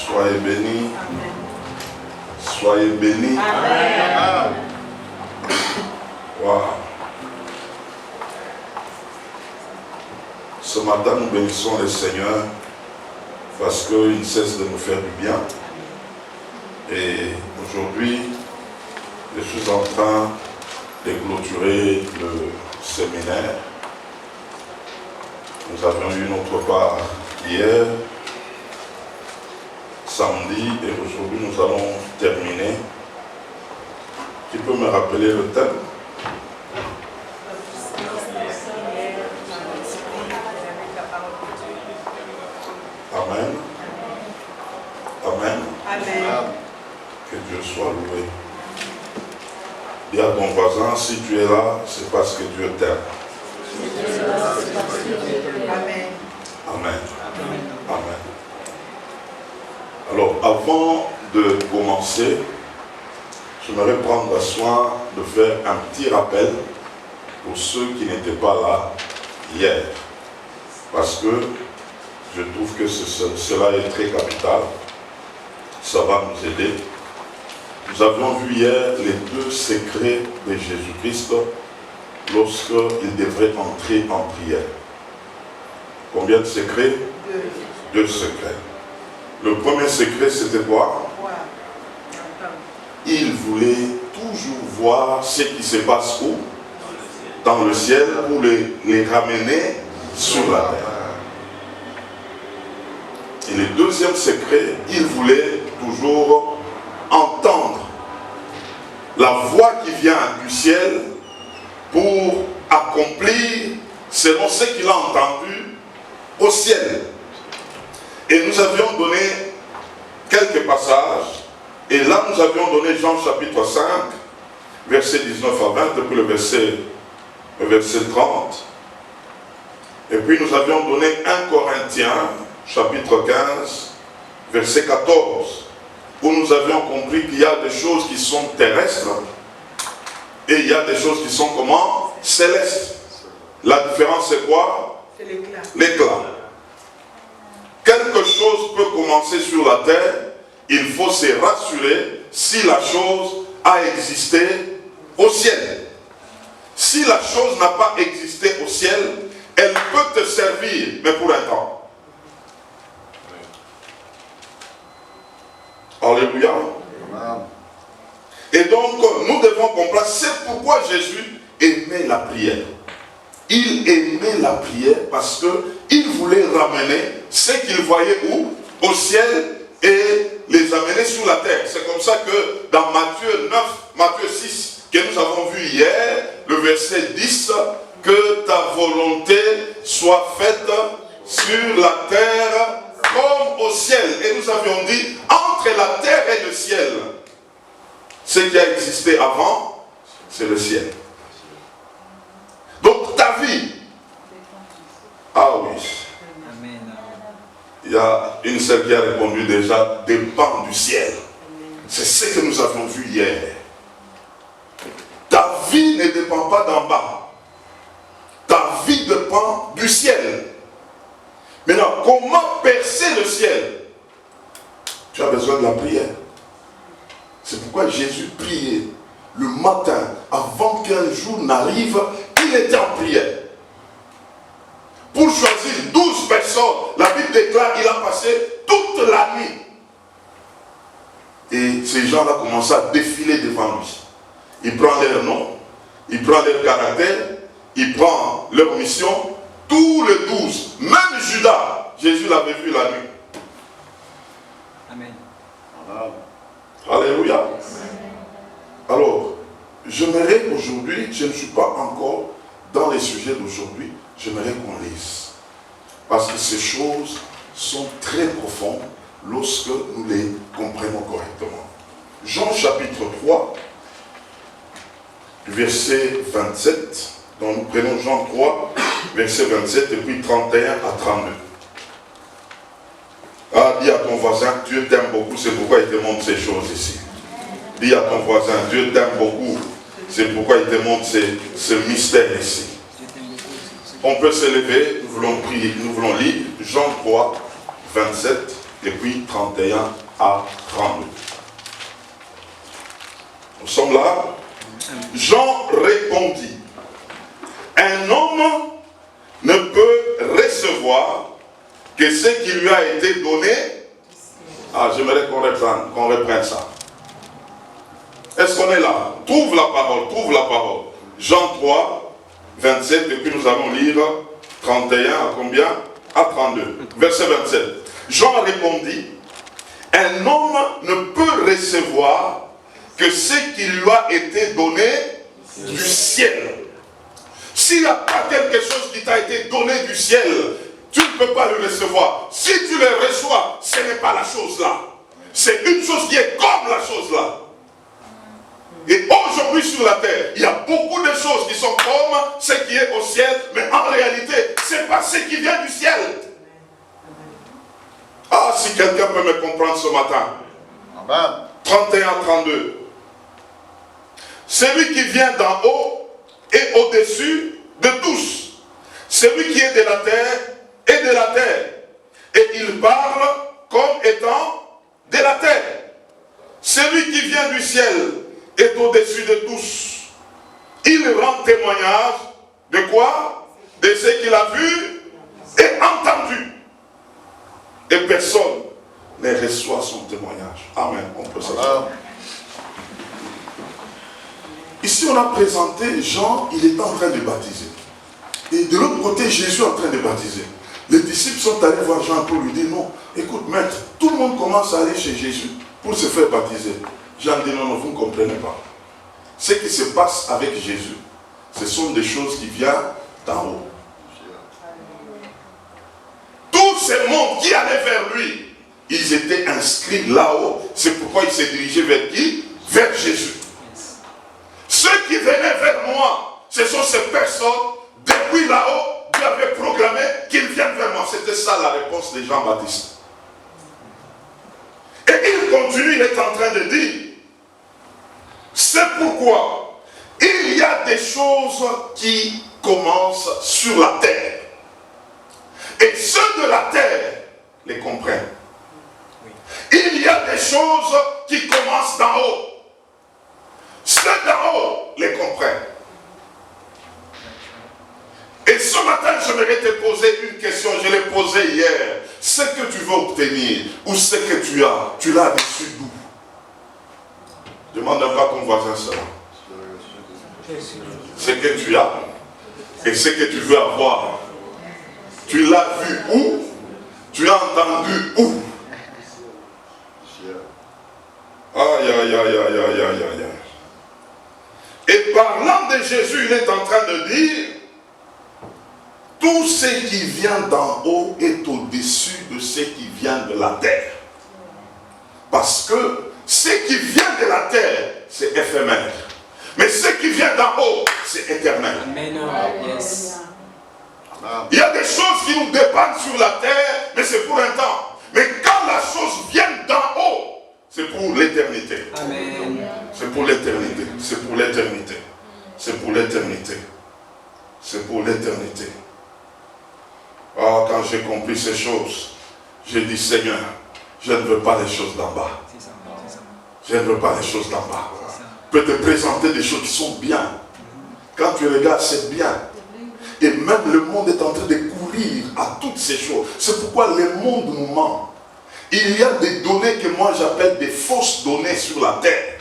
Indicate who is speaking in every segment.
Speaker 1: Soyez bénis. Soyez bénis.
Speaker 2: Amen.
Speaker 1: Wow. Ce matin, nous bénissons le Seigneur parce qu'il ne cesse de nous faire du bien. Et aujourd'hui, je suis en train de clôturer le séminaire. Nous avions eu notre part hier, samedi, et aujourd'hui nous allons terminer. Tu peux me rappeler le thème? Amen. Amen.
Speaker 2: Amen.
Speaker 1: Que Dieu soit loué. Dis à ton voisin, si tu es là, c'est parce que Dieu t'aime.
Speaker 2: Amen.
Speaker 1: Amen. Amen. Alors, avant de commencer, j'aimerais prendre soin de faire un petit rappel pour ceux qui n'étaient pas là hier. Parce que je trouve que cela est très capital. Ça va nous aider. Nous avions vu hier les deux secrets de Jésus-Christ lorsqu'il devrait entrer en prière. Combien de secrets? Deux secrets. Le premier secret, c'était quoi? Il voulait toujours voir ce qui se passe où? Dans le ciel, pour les ramener sur la terre. Et le deuxième secret, il voulait toujours entendre la voix qui vient du ciel pour accomplir selon ce qu'il a entendu au ciel. Et nous avions donné quelques passages. Et là, nous avions donné Jean chapitre 5, verset 19 à 20, puis le verset 30. Et puis nous avions donné 1 Corinthiens, chapitre 15, verset 14, où nous avions compris qu'il y a des choses qui sont terrestres et il y a des choses qui sont comment? Célestes. La différence c'est quoi?
Speaker 2: C'est l'éclat.
Speaker 1: L'éclat. Quelque chose peut commencer sur la terre, il faut se rassurer si la chose a existé au ciel. Si la chose n'a pas existé au ciel, elle peut te servir, mais pour un temps. Alléluia. Et donc, nous devons comprendre, c'est pourquoi Jésus aimait la prière. Il aimait la prière parce qu'il voulait ramener ce qu'il voyait où? Au ciel et les amener sur la terre. C'est comme ça que dans Matthieu 9, Matthieu 6, que nous avons vu hier, le verset 10, que ta volonté soit faite sur la terre comme au ciel. Et nous avions dit, entre la terre et le ciel, ce qui a existé avant, c'est le ciel. Donc ta vie, ah oui, il y a une seule qui a répondu déjà, dépend du ciel. C'est ce que nous avons vu hier. Ta vie ne dépend pas d'en bas. Ta vie dépend du ciel. Maintenant, comment percer le ciel? Tu as besoin de la prière. C'est pourquoi Jésus priait le matin, avant qu'un jour n'arrive, il était en prière. Pour choisir 12 personnes, la Bible déclare qu'il a passé toute la nuit. Et ces gens-là commencent à défiler devant lui. Il prend leur nom, il prend leur caractère, il prend leur mission. Tous les 12, même Judas, Jésus l'avait vu la nuit.
Speaker 3: Amen.
Speaker 1: Alléluia. Alors, j'aimerais aujourd'hui, je ne suis pas encore dans les sujets d'aujourd'hui, j'aimerais qu'on lise. Parce que ces choses sont très profondes lorsque nous les comprenons correctement. Jean chapitre 3, verset 27. Donc nous prenons Jean 3, verset 27 et puis 31 à 32. Ah, dis à ton voisin, Dieu t'aime beaucoup, c'est pourquoi il te montre ces choses ici. Dis à ton voisin, Dieu t'aime beaucoup, c'est pourquoi il te montre ce mystère ici. On peut se lever, nous voulons prier, nous voulons lire Jean 3, 27 et puis 31 à 32. Nous sommes là. Jean répondit, un homme ne peut recevoir que ce qui lui a été donné. Ah, j'aimerais qu'on reprenne ça. Est-ce qu'on est là? Trouve la parole, trouve la parole. Jean 3, 27, et puis nous allons lire 31 à combien? À 32. Verset 27. Jean répondit, un homme ne peut recevoir que ce qui lui a été donné du ciel. S'il n'y a pas quelque chose qui t'a été donné du ciel, tu ne peux pas le recevoir. Si tu le reçois, ce n'est pas la chose là. C'est une chose qui est comme la chose là. Et aujourd'hui sur la terre, il y a beaucoup de choses qui sont comme ce qui est au ciel, mais en réalité, ce n'est pas ce qui vient du ciel. Ah, si quelqu'un peut me comprendre ce matin.
Speaker 2: Amen.
Speaker 1: 31 à 32. Celui qui vient d'en haut est au-dessus de tous. Celui qui est de la terre est de la terre. Et il parle comme étant de la terre. Celui qui vient du ciel est au-dessus de tous. Il rend témoignage de quoi? De ce qu'il a vu et entendu. Et personne ne reçoit son témoignage. Amen. On peut s'asseoir. Ici, on a présenté Jean, il est en train de baptiser. Et de l'autre côté, Jésus est en train de baptiser. Les disciples sont allés voir Jean pour lui dire, non, écoute maître, tout le monde commence à aller chez Jésus pour se faire baptiser. Jean dit, non, non, vous ne comprenez pas. Ce qui se passe avec Jésus, ce sont des choses qui viennent d'en haut. Tout ce monde qui allait vers lui, ils étaient inscrits là-haut. C'est pourquoi ils s'est dirigé vers qui? Vers Jésus. Ceux qui venaient vers moi, ce sont ces personnes, depuis là-haut, qui avaient programmé qu'ils viennent vers moi. C'était ça la réponse de Jean-Baptiste. Et il continue, il est en train de dire, c'est pourquoi il y a des choses qui commencent sur la terre. Et ceux de la terre les comprennent. Il y a des choses qui commencent d'en haut. Ceux d'en haut les comprennent. Et ce matin, j'aimerais te poser une question. Je l'ai posée hier. Ce que tu veux obtenir, ou ce que tu l'as reçu d'où? Demande pas à ton voisin cela. Ce que tu as et ce que tu veux avoir. Tu l'as vu où? Tu as entendu où? Aïe, aïe, aïe, aïe, aïe, aïe, aïe. Et parlant de Jésus, il est en train de dire, tout ce qui vient d'en haut est au-dessus de ce qui vient de la terre. Parce que ce qui vient de la terre, c'est éphémère. Mais ce qui vient d'en haut, c'est éternel.
Speaker 3: Amen. Yes.
Speaker 1: Il y a des choses qui nous dépendent sur la terre, mais c'est pour un temps. Mais quand la chose vient d'en haut, c'est pour l'éternité.
Speaker 3: Amen.
Speaker 1: C'est pour l'éternité. C'est pour l'éternité. C'est pour l'éternité. C'est pour l'éternité. Ah, quand j'ai compris ces choses, j'ai dit, Seigneur, je ne veux pas les choses d'en bas.
Speaker 3: C'est ça.
Speaker 1: Je ne veux pas les choses d'en bas. Je peux te présenter des choses qui sont bien. Quand tu regardes, c'est bien. Et même le monde est en train de courir à toutes ces choses. C'est pourquoi le monde nous ment. Il y a des données que moi j'appelle des fausses données sur la terre.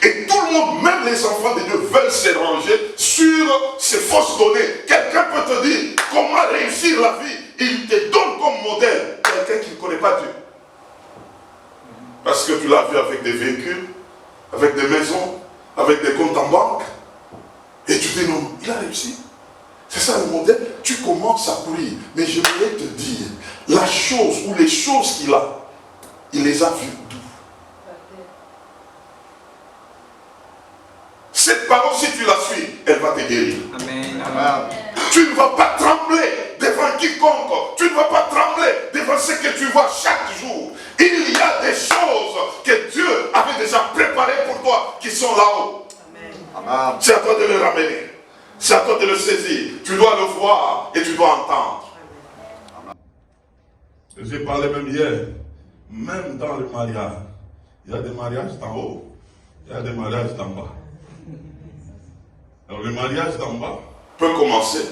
Speaker 1: Et tout le monde, même les enfants de Dieu, veulent se ranger sur ces fausses données. Quelqu'un peut te dire comment réussir la vie. Il te donne comme modèle quelqu'un qui ne connaît pas Dieu. Parce que tu l'as vu avec des véhicules, avec des maisons, avec des comptes en banque. Et tu dis non, il a réussi. C'est ça le modèle. Tu commences à courir. Mais je voulais te dire, la chose ou les choses qu'il a, il les a vues d'où? Cette parole, si tu la suis, elle va te guérir.
Speaker 3: Amen.
Speaker 1: Tu ne vas pas trembler devant quiconque. Tu ne vas pas trembler devant ce que tu vois chaque jour. Il y a des choses que Dieu avait déjà préparées pour toi qui sont là-haut. C'est à toi de le ramener. C'est à toi de le saisir. Tu dois le voir et tu dois entendre. J'ai parlé même hier. même dans le mariage, il y a des mariages d'en haut, il y a des mariages d'en bas. Alors le mariage d'en bas peut commencer,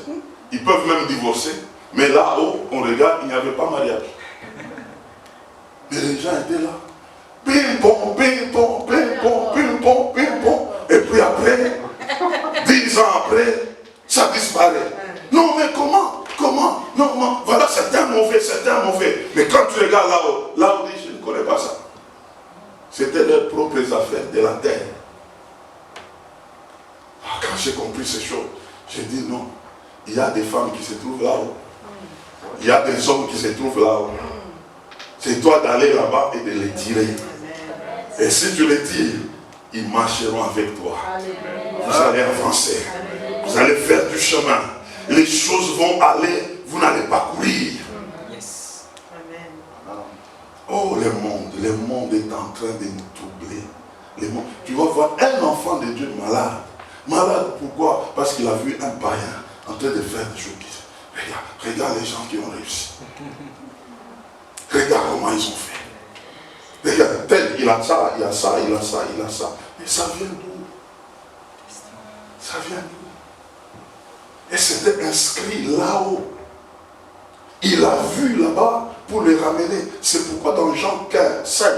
Speaker 1: ils peuvent même divorcer, mais là-haut, on regarde, il n'y avait pas mariage. Mais les gens étaient là. Pim pom, pim pom, pim pom, pim pom, pim pom. Et puis après, 10 ans après, ça disparaît. Non mais comment? Comment? Non, non, voilà, c'est un mauvais, c'est un mauvais. Mais quand tu regardes là-haut, là-haut dit, je ne connais pas ça. C'était leurs propres affaires de la terre. Ah, quand j'ai compris ces choses, j'ai dit non. Il y a des femmes qui se trouvent là-haut. Il y a des hommes qui se trouvent là-haut. C'est toi d'aller là-bas et de les tirer. Et si tu les tires, ils marcheront avec toi. Vous allez avancer. Vous allez faire du chemin. Les choses vont aller, vous n'allez pas courir.
Speaker 3: Yes.
Speaker 1: Oh, le monde est en train de nous troubler. Tu vas voir un enfant de Dieu malade. Malade, pourquoi? Parce qu'il a vu un païen en train de faire des choses. Regarde les gens qui ont réussi. Regarde comment ils ont fait. Regarde, tel, il a ça, il a ça, il a ça, il a ça. Mais ça vient d'où? Ça vient d'où? Et c'était inscrit là-haut. Il a vu là-bas pour les ramener. C'est pourquoi dans Jean 15, 5,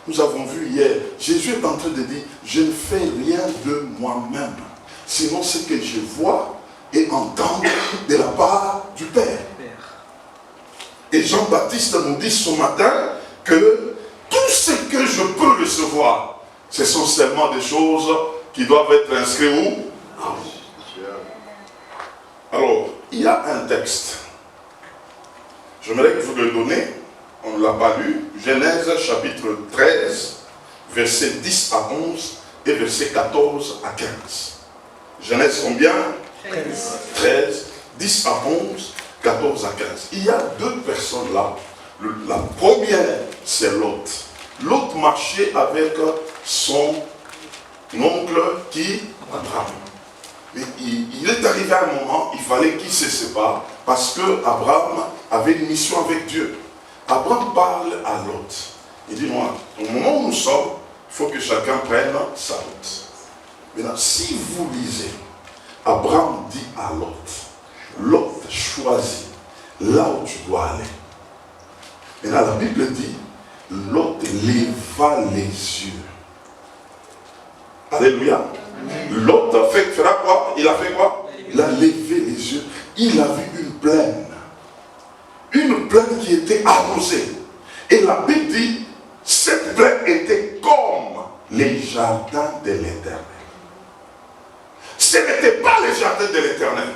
Speaker 1: nous avons vu hier, Jésus est en train de dire, je ne fais rien de moi-même. Sinon ce que je vois et entends de la part du Père. Et Jean-Baptiste nous dit ce matin que tout ce que je peux recevoir, ce sont seulement des choses qui doivent être inscrites où? Alors, il y a un texte. J'aimerais que vous le donniez. On ne l'a pas lu. Genèse chapitre 13, versets 10 à 11 et versets 14 à 15. Genèse combien? 13, 10 à 11, 14 à 15. Il y a deux personnes là. La première, c'est Lot. Lot marchait avec son oncle qui? Abraham. Mais il est arrivé à un moment, il fallait qu'il se sépare parce que Abraham avait une mission avec Dieu. Abraham parle à Lot. Il dit, moi, au moment où nous sommes, il faut que chacun prenne sa route. Maintenant, si vous lisez, Abraham dit à Lot, Lot choisit là où tu dois aller. Maintenant, la Bible dit, Lot leva les yeux. Alléluia. Lot fera quoi? Il a fait quoi? Il a levé les yeux. Il a vu une plaine. Une plaine qui était arrosée. Et la Bible dit, cette plaine était comme les jardins de l'Éternel. Ce n'était pas les jardins de l'Éternel,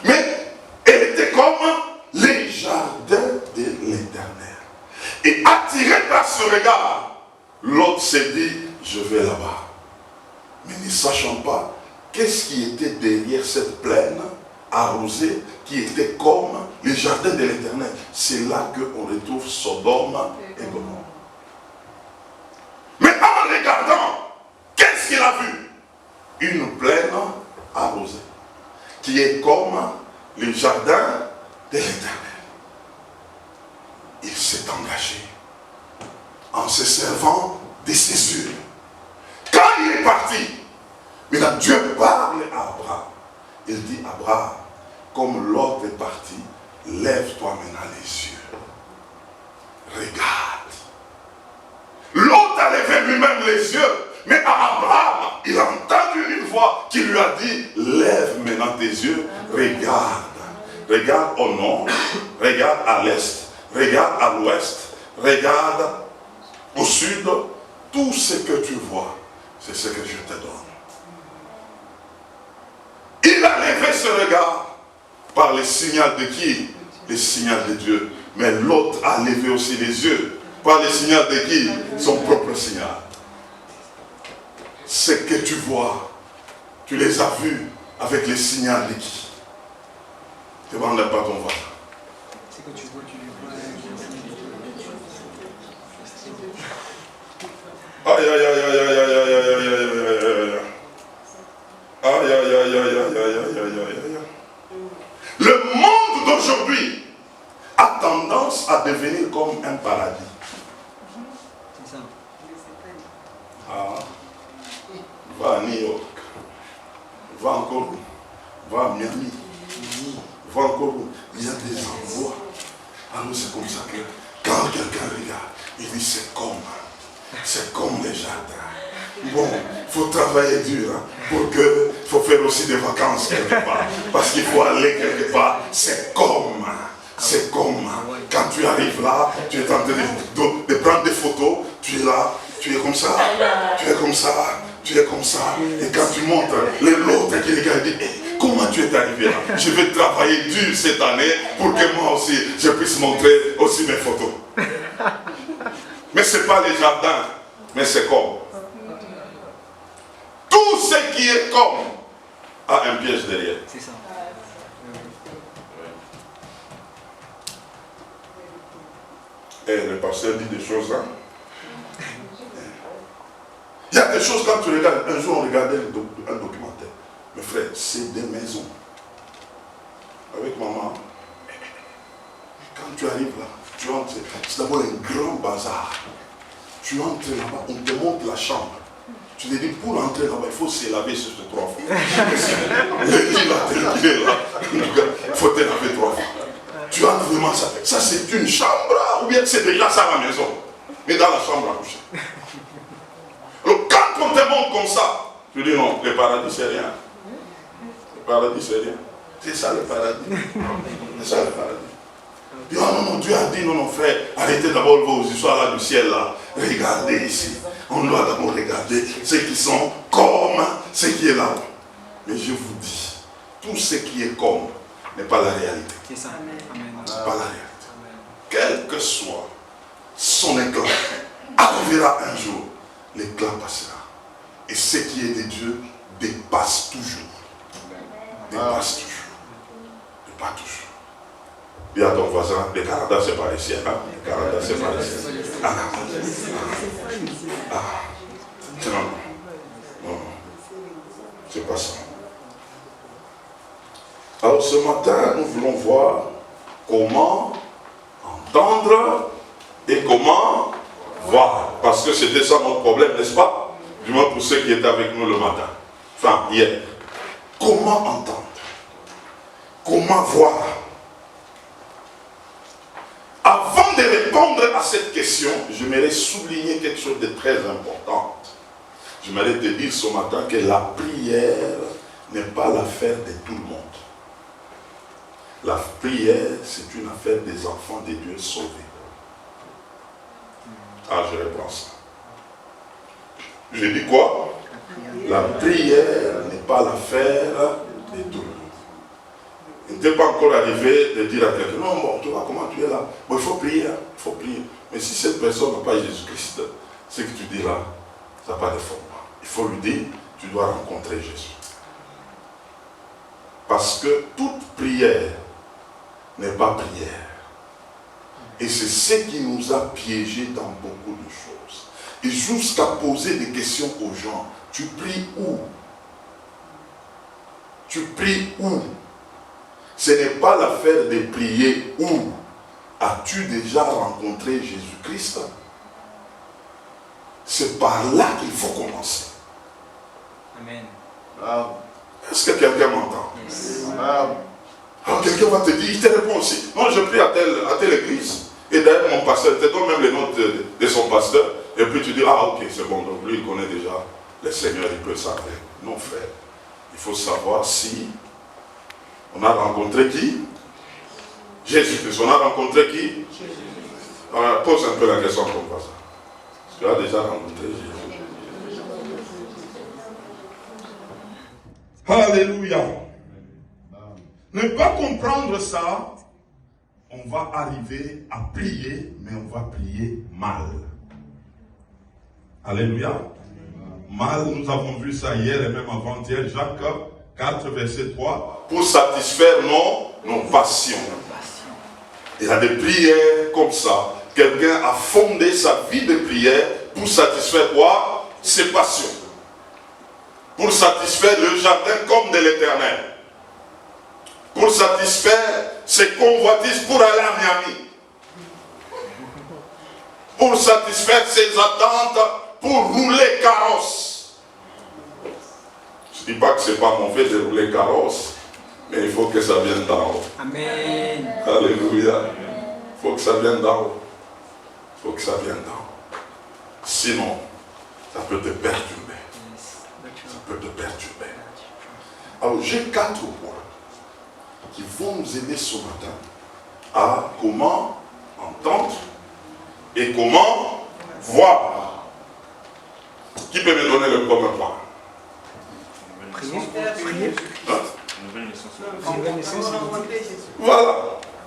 Speaker 1: mais elle était comme les jardins de l'Éternel. Et attiré par ce regard, Lot s'est dit, je vais là-bas. Mais ne sachant pas qu'est-ce qui était derrière cette plaine arrosée qui était comme les jardins de l'Éternel. C'est là qu'on retrouve Sodome et Gomorrhe. Mais en regardant, qu'est-ce qu'il a vu? Une plaine arrosée qui est comme les jardins de l'Éternel. Il s'est engagé en se servant de ses yeux. Quand il est parti, maintenant Dieu parle à Abraham. Il dit, Abraham, comme l'autre est parti, lève-toi maintenant les yeux. Regarde. L'autre a levé lui-même les yeux, mais à Abraham, il a entendu une voix qui lui a dit, lève maintenant tes yeux, regarde. Regarde au nord, regarde à l'est, regarde à l'ouest, regarde au sud. Tout ce que tu vois, c'est ce que je te donne. Il a levé ce regard par le signal de qui? Le signal de Dieu. Mais l'autre a levé aussi les yeux par le signal de qui? Son propre signal. Ce que tu vois, tu les as vus avec le signal de qui? Ne demande pas ton voisin.
Speaker 3: C'est que tu vois, tu les vois.
Speaker 1: Aïe aïe aïe aïe aïe aïe aïe aïe aïe aïe. Aïe aïe aïe aïe aïe aïe aïe aïe. Le monde d'aujourd'hui a tendance à devenir comme un paradis. va à New York, va encore où? Va à Miami, va encore où? Il y a des endroits. Alors c'est comme ça que quand quelqu'un regarde, il dit c'est comme les jardins. Bon, il faut travailler dur pour que, il faut faire aussi des vacances quelque part. Parce qu'il faut aller quelque part. C'est comme quand tu arrives là, tu es en train de prendre des photos, tu es là, tu es comme ça, tu es comme ça, tu es comme ça. Et quand tu montes, l'autre qui regarde dit, comment tu es arrivé là? Je vais travailler dur cette année pour que moi aussi, je puisse montrer aussi mes photos. Mais ce n'est pas les jardins, mais c'est comme. Tout ce qui est comme a un piège derrière.
Speaker 3: C'est ça.
Speaker 1: Et le pasteur dit des choses là. Il y a des choses quand tu regardes. Un jour on regardait un documentaire. Mes frères, c'est des maisons. Avec maman. Quand tu arrives là, tu entres. C'est d'abord un grand bazar. Tu entres là-bas, on te montre la chambre. Tu te dis, pour entrer là-bas, il faut se laver sur ces 3 fois. Le lit là, il est là. Il faut te laver 3 fois. Tu entres vraiment ça. Ça c'est une chambre ou bien c'est déjà ça à la maison. Mais dans la chambre à coucher. Alors quand on te montre comme ça, tu dis non, le paradis c'est rien. Le paradis c'est rien. C'est ça le paradis. C'est ça le paradis. Dit, oh non, Dieu a dit, non, frère, arrêtez d'abord vos histoires là du ciel là. Regardez ici. On doit d'abord regarder ceux qui sont comme ce qui est là. Mais je vous dis, tout ce qui est comme n'est pas la réalité.
Speaker 3: C'est ça.
Speaker 1: C'est pas la réalité. Quel que soit son éclat, arrivera un jour, l'éclat passera. Et ce qui est de Dieu dépasse toujours. Dépasse toujours. Dépasse toujours. Dis à ton voisin, le Canada c'est pas ici. Hein? Le Canada c'est pas ici. Non. C'est pas ça. Alors ce matin, nous voulons voir comment entendre et comment voir. Parce que c'était ça notre problème, n'est-ce pas? Du moins pour ceux qui étaient avec nous le matin. Enfin, hier. Comment entendre? Comment voir? Avant de répondre à cette question, j'aimerais souligner quelque chose de très important. J'aimerais te dire ce matin que la prière n'est pas l'affaire de tout le monde. La prière, c'est une affaire des enfants de Dieu sauvés. Ah, je reprends ça. Je dis quoi? La prière n'est pas l'affaire de tout le monde. Il n'était pas encore arrivé de dire à quelqu'un, non, bon, tu vois comment tu es là. Bon, il faut prier, il faut prier. Mais si cette personne n'a pas Jésus-Christ, ce que tu dis là, ça n'a pas de fondement. Il faut lui dire, tu dois rencontrer Jésus. Parce que toute prière n'est pas prière. Et c'est ce qui nous a piégés dans beaucoup de choses. Et jusqu'à poser des questions aux gens. Tu pries où? Tu pries où? Ce n'est pas l'affaire de prier où. As-tu déjà rencontré Jésus-Christ? C'est par là qu'il faut commencer.
Speaker 3: Amen.
Speaker 1: Est-ce que quelqu'un m'entend?
Speaker 3: Yes.
Speaker 1: Alors quelqu'un va te dire, il te répond aussi. Non, je prie à telle église. Et d'ailleurs, mon pasteur, il te donne même les notes de son pasteur. Et puis tu dis, ah ok, c'est bon. Donc lui, il connaît déjà le Seigneur, il peut s'arrêter. Non, frère. Il faut savoir si on a rencontré qui? Jésus-Christ. On a rencontré qui? Alors, pose un peu la question comme ça. Tu as déjà rencontré Jésus. Alléluia. Ne pas comprendre ça, on va arriver à prier, mais on va prier mal. Alléluia. Mal, nous avons vu ça hier et même avant-hier, Jacques 4, verset 3. Pour satisfaire nos passions. Il y a des prières comme ça. Quelqu'un a fondé sa vie de prière pour satisfaire quoi? Ses passions. Pour satisfaire le jardin comme de l'Éternel. Pour satisfaire ses convoitises pour aller à Miami. Pour satisfaire ses attentes pour rouler carrosse. Je ne dis pas que ce n'est pas mauvais de rouler carrosse, mais il faut que ça vienne d'en haut.
Speaker 3: Amen.
Speaker 1: Alléluia. Il faut que ça vienne d'en haut. Il faut que ça vienne d'en haut. Sinon, ça peut te perturber. Ça peut te perturber. Alors, j'ai 4 points qui vont nous aider ce matin à comment entendre et comment voir. Qui peut me donner le premier point?
Speaker 3: Prier.
Speaker 1: Hein?
Speaker 3: Nouvelle naissance.
Speaker 1: Voilà.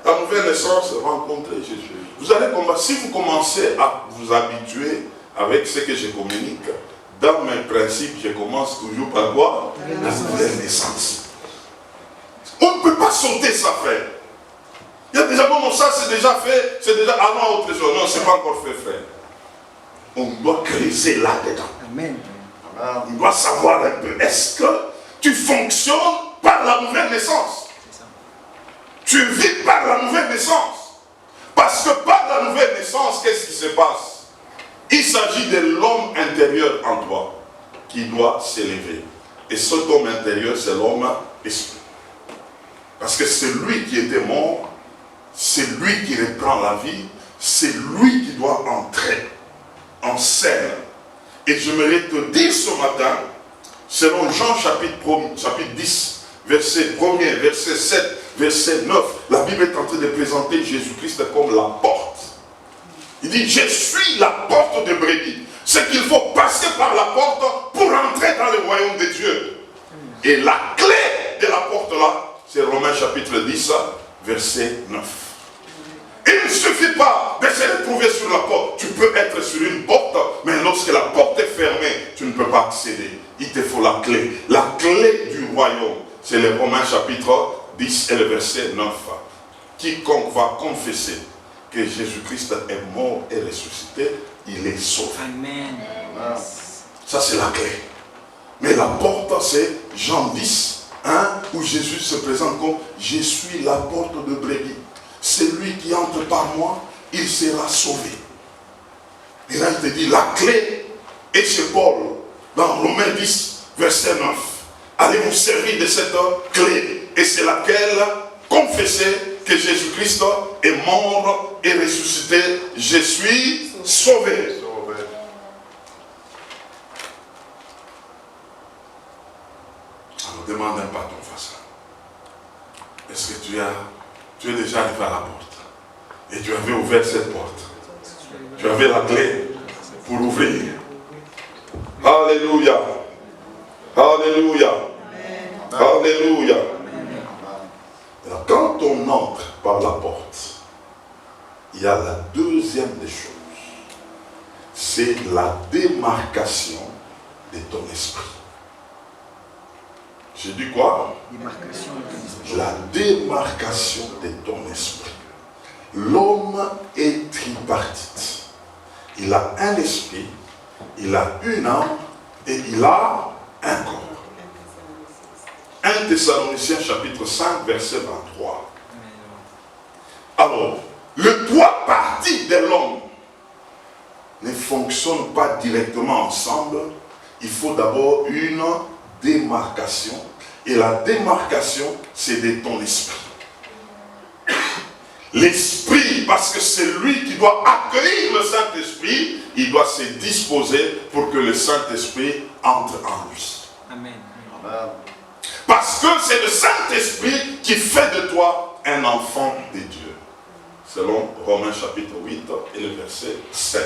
Speaker 1: La nouvelle naissance, rencontrer Jésus. Vous allez si vous commencez à vous habituer avec ce que je communique, dans mes principes, je commence toujours par quoi? La nouvelle naissance. On ne peut pas sauter ça, frère. Il y a déjà, bon, ça c'est déjà fait, c'est déjà avant autre chose. Non, c'est pas encore fait, frère. On doit creuser là-dedans.
Speaker 3: Amen.
Speaker 1: On doit savoir un peu, est-ce que tu fonctionnes par la nouvelle naissance? Tu vis par la nouvelle naissance. Parce que par la nouvelle naissance, qu'est-ce qui se passe? Il s'agit de l'homme intérieur en toi qui doit s'élever. Et cet homme intérieur, c'est l'homme esprit. Parce que c'est lui qui était mort, c'est lui qui reprend la vie, c'est lui qui doit entrer en scène. Et j'aimerais te dire ce matin, selon Jean chapitre 10, verset 1er, verset 7, verset 9, la Bible est en train de présenter Jésus-Christ comme la porte. Il dit, je suis la porte de brebis. C'est qu'il faut passer par la porte pour entrer dans le royaume de Dieu. Et la clé de la porte là, c'est Romains chapitre 10, verset 9. Il ne suffit pas de se retrouver sur la porte. Tu peux être sur une porte, mais lorsque la porte est fermée, tu ne peux pas accéder. Il te faut la clé. La clé du royaume, c'est le Romains chapitre 10 et le verset 9. Quiconque va confesser que Jésus-Christ est mort et ressuscité, il est sauvé.
Speaker 3: Amen.
Speaker 1: Ça, c'est la clé. Mais la porte, c'est Jean 10, où Jésus se présente comme « Je suis la porte de brebis. Celui qui entre par moi, il sera sauvé. » Et là, il te dit, la clé est chez Paul, dans Romains 10, verset 9. Allez vous servir de cette clé. Et c'est laquelle confesser que Jésus-Christ est mort et ressuscité. Je suis sauvé. Alors demande un pas ton face. Est-ce que tu es déjà arrivé à la porte? Et tu avais ouvert cette porte. Tu avais la clé pour ouvrir. Alléluia. Alléluia. Alléluia. Alors, quand on entre par la porte, il y a la deuxième des choses. C'est la démarcation de ton esprit. J'ai dit quoi? La démarcation de ton esprit. L'homme est tripartite. Il a un esprit, il a une âme et il a un corps. 1 Thessaloniciens chapitre 5 verset 23. Alors, les trois parties de l'homme ne fonctionnent pas directement ensemble. Il faut d'abord une démarcation. Et la démarcation, c'est de ton esprit. L'esprit, parce que c'est lui qui doit accueillir le Saint-Esprit, il doit se disposer pour que le Saint-Esprit entre en lui.
Speaker 3: Amen.
Speaker 1: Parce que c'est le Saint-Esprit qui fait de toi un enfant de Dieu. Selon Romains chapitre 8 et le verset 16.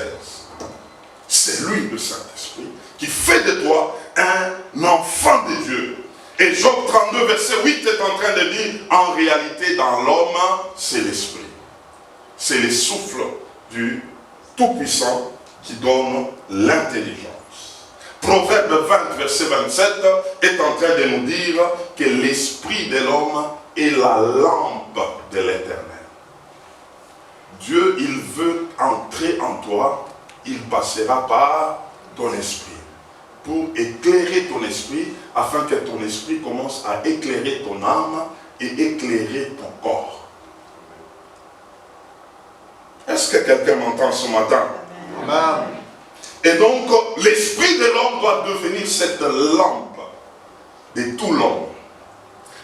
Speaker 1: C'est lui, le Saint-Esprit, qui fait de toi un enfant de Dieu. Et Job 32, verset 8 est en train de dire, en réalité, dans l'homme, c'est l'esprit. C'est le souffle du Tout-Puissant qui donne l'intelligence. Proverbe 20, verset 27 est en train de nous dire que l'esprit de l'homme est la lampe de l'Éternel. Dieu, il veut entrer en toi, il passera par ton esprit. Pour éclairer ton esprit, afin que ton esprit commence à éclairer ton âme et éclairer ton corps. Est-ce que quelqu'un m'entend ce matin?
Speaker 2: Amen.
Speaker 1: Et donc, l'esprit de l'homme doit devenir cette lampe de tout l'homme.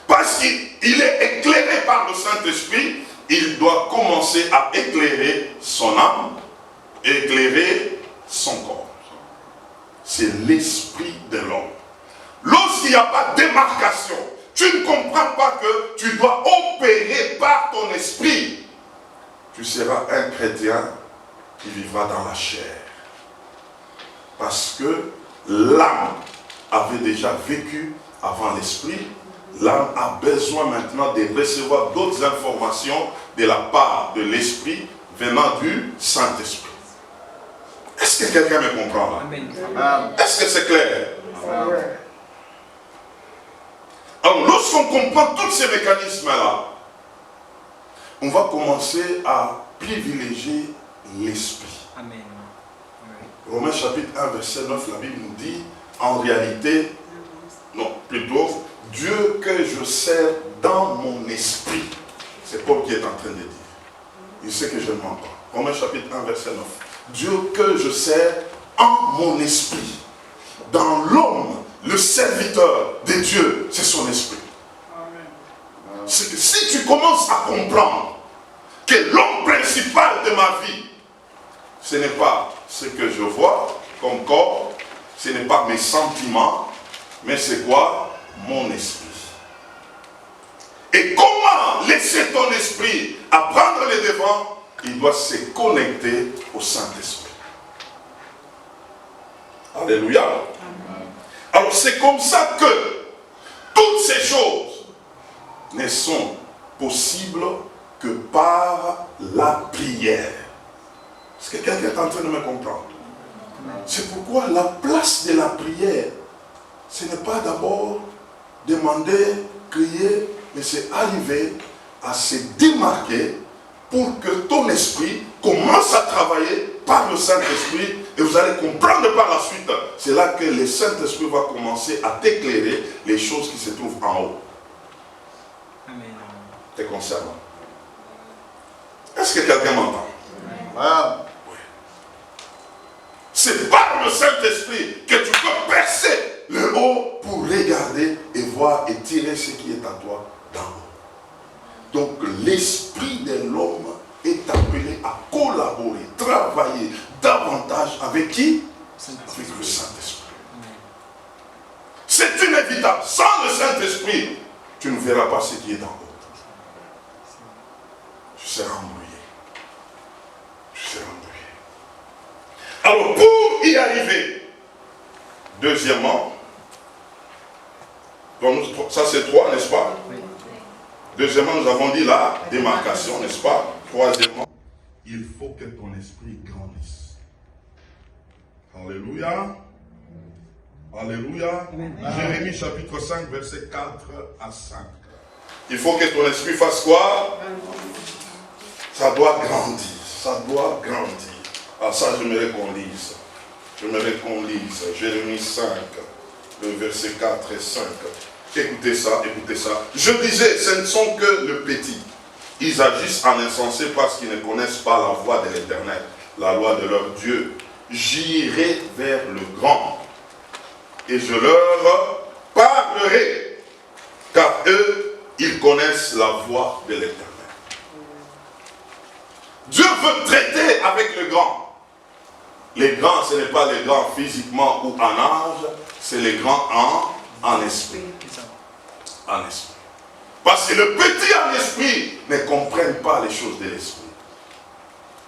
Speaker 1: Parce qu'il est éclairé par le Saint-Esprit, il doit commencer à éclairer son âme, éclairer son corps. C'est l'esprit de l'homme. Lorsqu'il n'y a pas de démarcation, tu ne comprends pas que tu dois opérer par ton esprit. Tu seras un chrétien qui vivra dans la chair. Parce que l'âme avait déjà vécu avant l'esprit. L'âme a besoin maintenant de recevoir d'autres informations de la part de l'esprit venant du Saint-Esprit. Est-ce que quelqu'un me comprend là?
Speaker 2: Amen.
Speaker 1: Est-ce que c'est clair?
Speaker 2: Amen.
Speaker 1: Alors, lorsqu'on comprend tous ces mécanismes-là, on va commencer à privilégier l'esprit.
Speaker 3: Amen.
Speaker 1: Romains chapitre 1, verset 9, la Bible nous dit, en réalité, non, plutôt, Dieu que je sers dans mon esprit. C'est Paul qui est en train de dire. Il sait que je ne mens pas. Romains chapitre 1, verset 9. Dieu que je sers en mon esprit. Dans l'homme, le serviteur de Dieu, c'est son esprit. C'est que si tu commences à comprendre que l'homme principal de ma vie, ce n'est pas ce que je vois comme corps, ce n'est pas mes sentiments, mais c'est quoi? Mon esprit. Et comment laisser ton esprit à prendre les devants? Il doit se connecter au Saint-Esprit. Alléluia. Alors c'est comme ça que toutes ces choses ne sont possibles que par la prière. Est-ce que quelqu'un est en train de me comprendre? C'est pourquoi la place de la prière, ce n'est pas d'abord demander, crier, mais c'est arriver à se démarquer pour que ton esprit commence à travailler par le Saint-Esprit et vous allez comprendre par la suite. C'est là que le Saint-Esprit va commencer à t'éclairer les choses qui se trouvent en haut.
Speaker 3: Amen.
Speaker 1: Te concernant. Est-ce que quelqu'un m'entend?
Speaker 2: Amen.
Speaker 1: Oui. C'est par le Saint-Esprit que tu peux percer le haut pour regarder et voir et tirer ce qui est à toi d'en haut. Donc l'esprit de l'homme est appelé à collaborer, travailler davantage avec qui? Avec le Saint-Esprit. C'est inévitable. Sans le Saint-Esprit, tu ne verras pas ce qui est en haut. Tu seras embrouillé. Tu seras embrouillé. Alors pour y arriver, deuxièmement, ça c'est 3, n'est-ce pas? Deuxièmement, nous avons dit la démarcation, n'est-ce pas? Troisièmement, il faut que ton esprit grandisse. Alléluia. Alléluia. Jérémie chapitre 5, verset 4 à 5. Il faut que ton esprit fasse quoi? Ça doit grandir. Ça doit grandir. Ah, ça, j'aimerais qu'on lise. J'aimerais qu'on lise. Jérémie 5, le verset 4 et 5. Écoutez ça, écoutez ça. Je disais, ce ne sont que le petit. Ils agissent en insensé parce qu'ils ne connaissent pas la voie de l'Éternel, la loi de leur Dieu. J'irai vers le grand et je leur parlerai, car eux, ils connaissent la voie de l'Éternel. Dieu veut traiter avec le grand. Les grands, ce n'est pas les grands physiquement ou en âge, c'est les grands en esprit. En esprit. Parce que le petit en esprit ne comprennent pas les choses de l'esprit.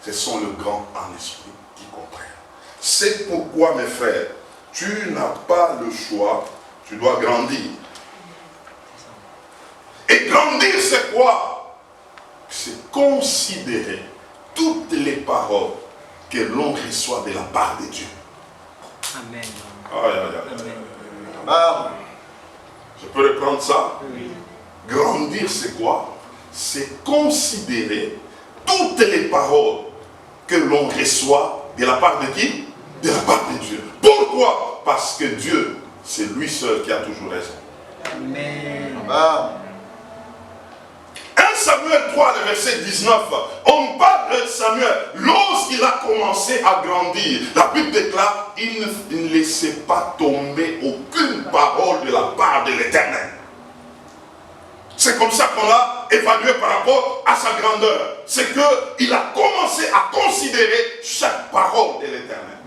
Speaker 1: Ce sont le grand en esprit qui comprennent. C'est pourquoi, mes frères, tu n'as pas le choix, tu dois grandir. Et grandir, c'est quoi? C'est considérer toutes les paroles que l'on reçoit de la part de Dieu.
Speaker 3: Amen.
Speaker 1: Aïe, aïe, aïe, aïe.
Speaker 2: Amen.
Speaker 1: Je peux reprendre ça?
Speaker 3: Oui.
Speaker 1: Grandir, c'est quoi? C'est considérer toutes les paroles que l'on reçoit de la part de qui? De la part de Dieu. Pourquoi? Parce que Dieu, c'est lui seul qui a toujours raison.
Speaker 3: Amen.
Speaker 2: Amen.
Speaker 1: 1 Samuel 3, le verset 19, on parle de Samuel lorsqu'il a commencé à grandir. La Bible déclare, il ne laissait pas tomber aucune parole parole de la part de l'Éternel. C'est comme ça qu'on l'a évalué par rapport à sa grandeur. C'est qu'il a commencé à considérer chaque parole de l'Éternel.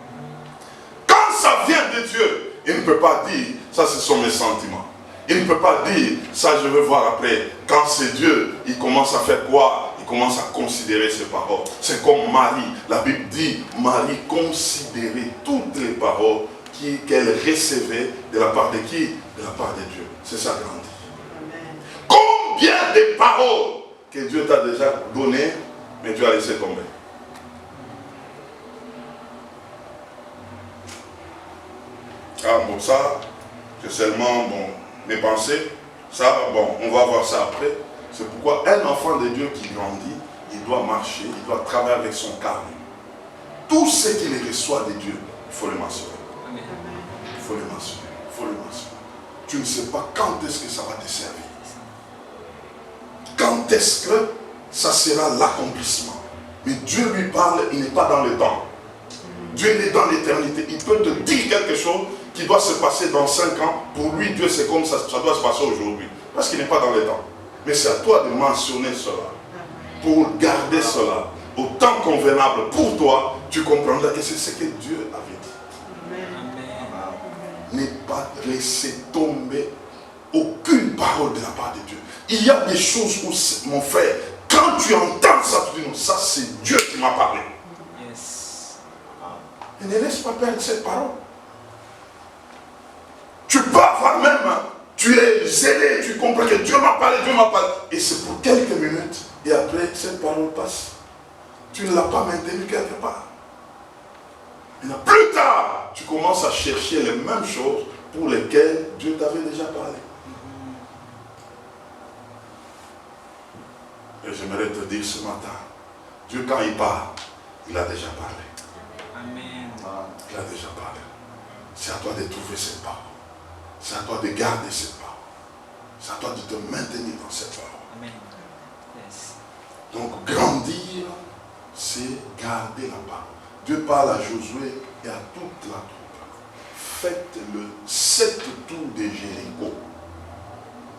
Speaker 1: Quand ça vient de Dieu, il ne peut pas dire, ça ce sont mes sentiments. Il ne peut pas dire, ça je veux voir après. Quand c'est Dieu, il commence à faire quoi? Il commence à considérer ses paroles. C'est comme Marie. La Bible dit, Marie considérait toutes les paroles qu'elle recevait de la part de qui? De la part de Dieu. C'est ça grandi. Combien de paroles que Dieu t'a déjà données, mais tu as laissé tomber. Ah bon, ça, c'est seulement mes pensées. Ça, on va voir ça après. C'est pourquoi un enfant de Dieu qui grandit, il doit marcher, il doit travailler avec son cœur. Tout ce qu'il reçoit de Dieu, il faut le mentionner. Il faut le mentionner. Il faut le mentionner. Tu ne sais pas quand est-ce que ça va te servir. Quand est-ce que ça sera l'accomplissement. Mais Dieu lui parle, il n'est pas dans le temps. Dieu est dans l'éternité. Il peut te dire quelque chose qui doit se passer dans 5 ans. Pour lui, Dieu, c'est comme ça doit se passer aujourd'hui. Parce qu'il n'est pas dans le temps. Mais c'est à toi de mentionner cela. Pour garder cela au temps convenable pour toi, tu comprendras que c'est ce que Dieu avait dit. Amen. Ne pas laisser tomber aucune parole de la part de Dieu. Il y a des choses où, mon frère, quand tu entends ça, tu dis non, ça c'est Dieu qui m'a parlé. Yes. Et ne laisse pas perdre cette parole. Tu peux avoir même, tu es zélé, tu comprends que Dieu m'a parlé, et c'est pour quelques minutes, et après cette parole passe. Tu ne l'as pas maintenue quelque part. Et là, plus tard, tu commences à chercher les mêmes choses pour lesquelles Dieu t'avait déjà parlé. Et j'aimerais te dire ce matin, Dieu quand il parle, il a déjà parlé. Amen. Il a déjà parlé. C'est à toi de trouver cette parole. C'est à toi de garder cette parole. C'est à toi de te maintenir dans cette parole. Amen. Yes. Donc grandir, c'est garder la parole. Dieu parle à Josué et à toute la troupe. Faites le 7 tours de Jéricho.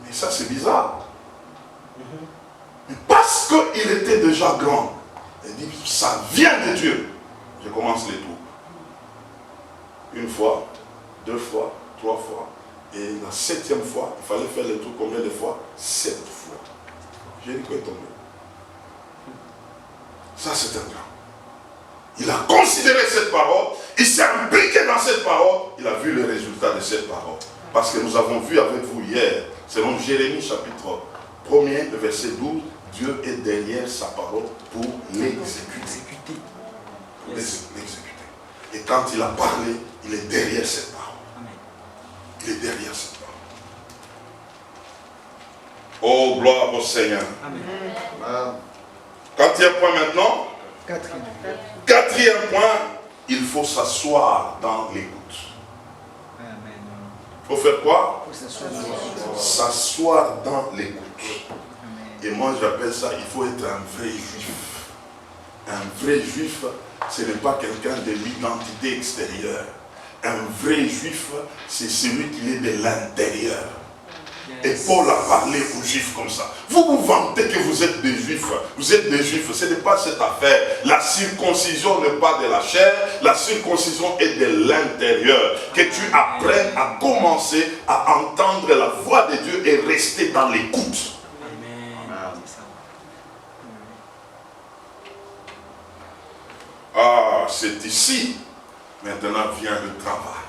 Speaker 1: Et ça c'est bizarre. Mais parce qu'il était déjà grand, il dit, ça vient de Dieu. Je commence les tours. 1 fois, 2 fois, 3 fois. Et la 7e fois, il fallait faire les tours combien de fois? 7 fois. Jéricho est tombé. Ça c'est un grand. Il a considéré cette parole, il s'est impliqué dans cette parole, il a vu le résultat de cette parole. Parce que nous avons vu avec vous hier, selon Jérémie chapitre 1er, verset 12, Dieu est derrière sa parole pour l'exécuter. L'exécuter. Et quand il a parlé, il est derrière cette parole. Il est derrière cette parole. Oh, gloire au Seigneur. Amen. Quatrième point maintenant. Quatrième point, il faut s'asseoir dans l'écoute. Il faut faire quoi? S'asseoir dans l'écoute. Et moi j'appelle ça, il faut être un vrai juif. Un vrai juif, ce n'est pas quelqu'un de l'identité extérieure. Un vrai juif, c'est celui qui est de l'intérieur. Et Paul a parlé aux juifs comme ça. Vous vous vantez que vous êtes des juifs. Vous êtes des juifs. Ce n'est pas cette affaire. La circoncision n'est pas de la chair. La circoncision est de l'intérieur. Que tu apprennes à commencer à entendre la voix de Dieu et rester dans l'écoute. Ah, c'est ici. Maintenant vient le travail.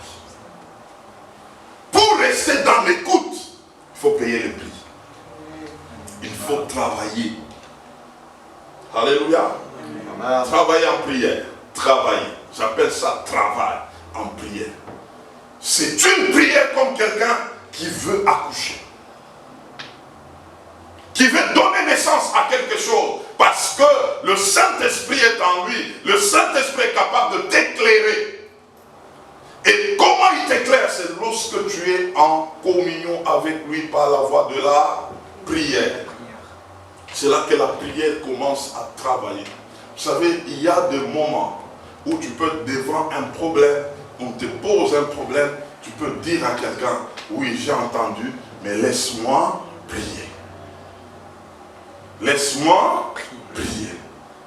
Speaker 1: Pour rester dans l'écoute, il faut payer le prix. Il faut travailler. Alléluia. Amen. Travailler en prière. Travailler. J'appelle ça travail en prière. C'est une prière comme quelqu'un qui veut accoucher. Qui veut donner naissance à quelque chose. Parce que le Saint-Esprit est en lui. Le Saint-Esprit est capable de t'éclairer. Et comment il t'éclaire? C'est lorsque tu es en communion avec lui par la voie de la prière. C'est là que la prière commence à travailler. Vous savez, il y a des moments où tu peux être devant un problème, on te pose un problème, tu peux dire à quelqu'un, Oui, j'ai entendu, mais laisse-moi prier. Laisse-moi prier.